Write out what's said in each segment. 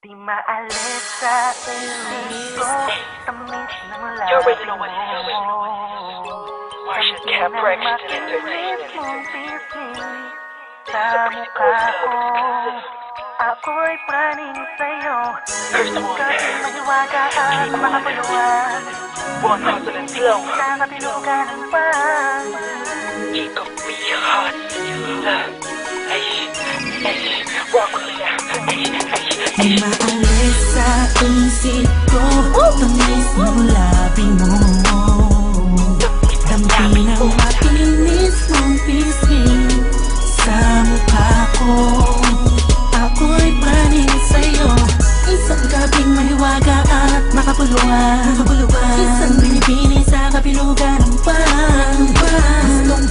Di maalis sa isip ko, tamis ng labi You already know what it is. mo. Martian Kampi Cap ng Records makinis Entertainment. mong pisngi sa mukha ko. Ako'y praning sa'yo. First of all, Kasi mahiwaga at makapuluan. one hustle and flow. Sa kapilugan ng pang. Keep up me hot. Walk with me now. Di maalis sa isip ko, tamis ng labi mo. Dampi ng makinis mong pisngi sa mukha ko. Ako'y praning sa'yo, isang gabing mahiwaga at makapuluan. Isang binibini sa kapilugan ng pang. Gustong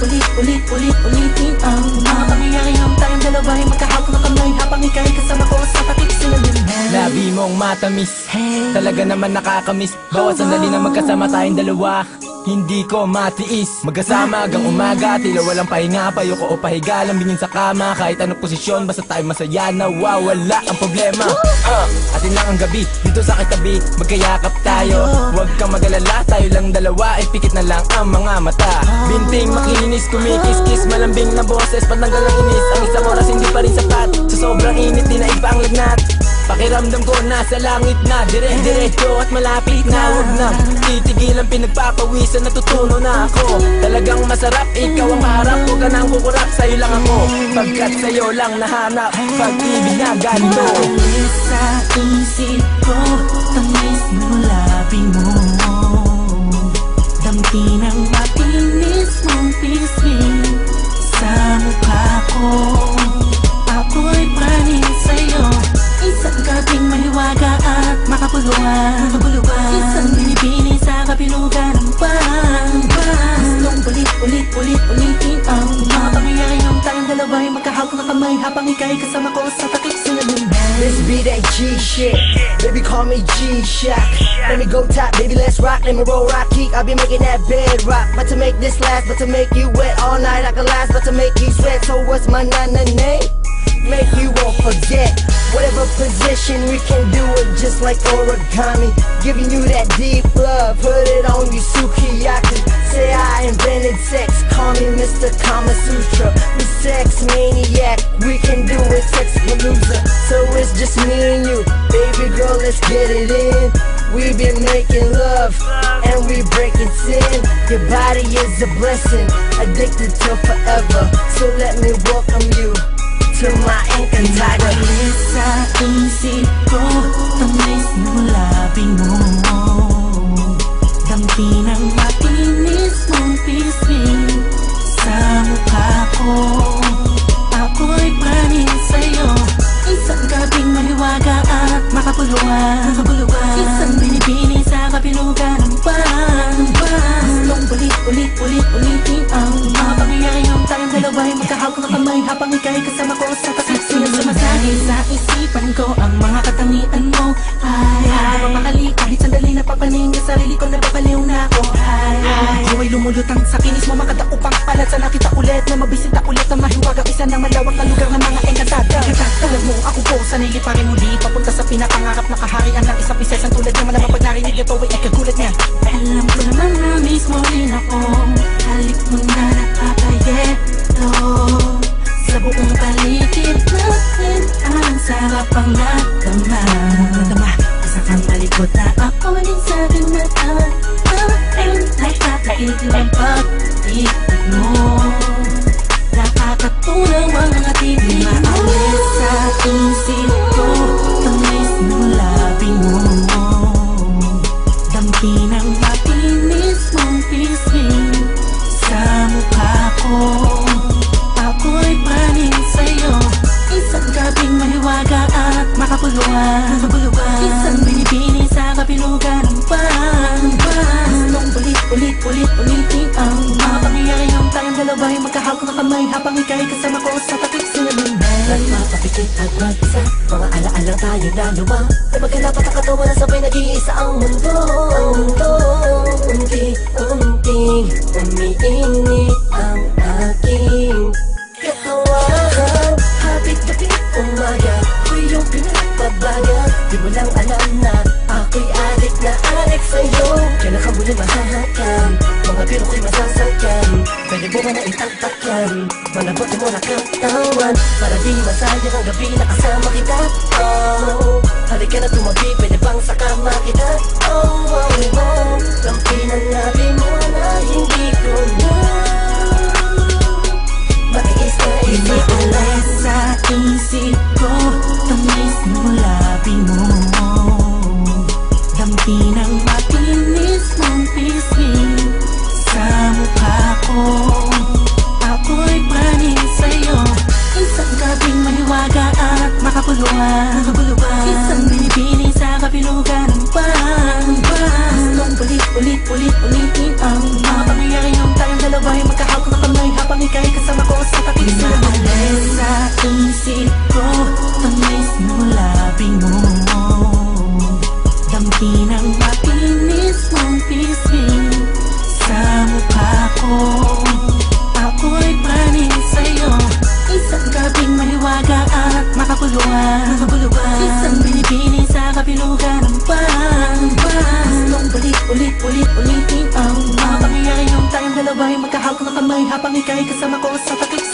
ulitin ang mga pangyayari tayong dalawa'y magkahawak na kamay habang ika'y kasama ko sa takip sinaliman. Labi mong matamis, talaga naman nakakamiss. Bawat sandali na magkasama tayong dalawa, hindi ko matiis. Magkasama hanggang umaga, tila walang pahinga. Payoko o pahiga, lambingin sa kama. Kahit anong posisyon, basta tayo masaya, nawawala ang problema. Atin lang ang gabi, dito sa kitabi, magkayakap tayo. Huwag kang mag-alala, tayo lang dalawa, ay pikit na lang ang mga mata. Binting makinis, kumikis-kis, malambing na boses, patanggal ang inis. Ang isang oras hindi pa rin sapat, sa sobrang init, di na iba ang lagnat. Pakiramdam ko nasa langit na, dire-diretso at malapit na. Huwag na titigil ang pinagpapawisan, natutuno na ako. Talagang masarap, ikaw ang maharap, huwag ka nang kukurap, sa'yo lang ako. Pagkat sa'yo lang nahanap, pag-ibig na ganito. Maalis sa isip ko, tamis ng labi mo. Dampi ng makinis mong pisngi sa mukha ko. Ako'y praning sa'yo, isang gabing mahiwaga at makapuluan. Isang binibini sa kapilugan ng pang. Gustong ulitin ang mga pangyayari tayong dalawa'y magkahawak na kamay habang ika'y kasama ko sa takip sinaliman. Let's be that G shit, baby call me G-Shock. Let me go top, baby let's rock, let me roll rock kick. I'll be making that bed rock, but to make this last, but to make you wet all night I can last, but to make you sweat. So what's my name? Make you won't forget. Whatever position we can do it just like origami. Giving you that deep love, put it on you sukiyaki. Say I invented sex, call me Mr. Kama Sutra. We sex maniac, we can do it sex palooza. So it's just me and you, baby girl let's get it in. We've been making love, and we breaking sin. Your body is a blessing, addicted to forever. So let me welcome you to my Encantada. Maalis sa isip ko, tamis ng labi mo. Dampi ng makinis mong pisngi sa mukha ko. Ako'y praning sa'yo, isang gabing mahiwaga at makapuluan. Isang binibini sa kapilugan ng pang. Gustong ulitin ang mga pangyayari tayong dalawa'y magkahawak na kamay habang ika'y kasama ko sa takip sinaliman. Sumasagi sa isipan ko ang mga katangian mo. Habang makali kahit sandali napapaningin, sarili ko napapaliw na ako. Buhay lumulutang sa kinis mo, makadaupang palad sa nakita ulit na mabisita ulit ang mahiwagang isa ng malawak na lugar ng mga Encantada. Alam mo ako po, sanay liparin muli papunta sa pinakangarap na kaharian ng isang prinsesang tulad niya. Malamang pag narinig ito ay ikagulat niya. Alam ko naman na mismo rin ako, halik mo na nakakayeto. Sa buong paligid natin ang sarap ang nadama. Isa kang malikot na ako din sa aking mata. Nakakaigil ang pag-ibig mo, nakakatunaw ang mga titig. Maalis sa isip ko, tamis ng labi mo. Dampi ng makinis mong pisngi sa mukha ko. Ako'y praning sa'yo, isang gabing mahiwaga at makapuluan. Isang binibini sa kapilugan ng pang. Gustong ulitin ang mga pangyayari tayong dalawa'y magkahawak na kamay habang ika'y kasama ko sa takip sinaliman. Nagpapapikit at mag-isa, mga alaala tayo na luma. Ay magkalapat ang katawan na sabay nag-iisa ang mundo. Unti-unting umiinit ang aking katawan. Habit-habit umaga, ko yung pinagpabaga. Di mo lang alam na ako'y addict na addict sa'yo. Kailan ka muli mahahakan, mga biro ko'y masasakyan. Pwede mo ba na itagtak yan, malabot mo na katawan. Para di masayang ang gabi na kasama kita. Oh, halika na tumabi, pwede bang sa kama kita? Oh, oh, oh, lampinan natin mo na hindi ko na matiis na isip ulit sa isip ko, tamis ng labi mo. Dampi ng matinis mong pisngi sa mukha ko. Ako'y paning sa'yo, isang gabing mahiwaga at makapuluhan. Isang binibini sa kapilugan ng buwan. Gustong ulit-ulitin ang mga pangyayari nung tayong dalawa'y magkahawak ng kamay habang ika'y kasama ko sa takip sa ulit sa isip ko, tamis ng labi mo. Dampi ng matinis mong pisngi sa mukha ko. Ako'y paning sa'yo, isang gabing mahiwaga at makapuluhan. Isang binibini sa kapilugan ng buwan. Gustong ulit-ulitin ang mga pangyayari nung tayong dalawa'y magkahawak ng kamay habang ika'y kasama ko sa takip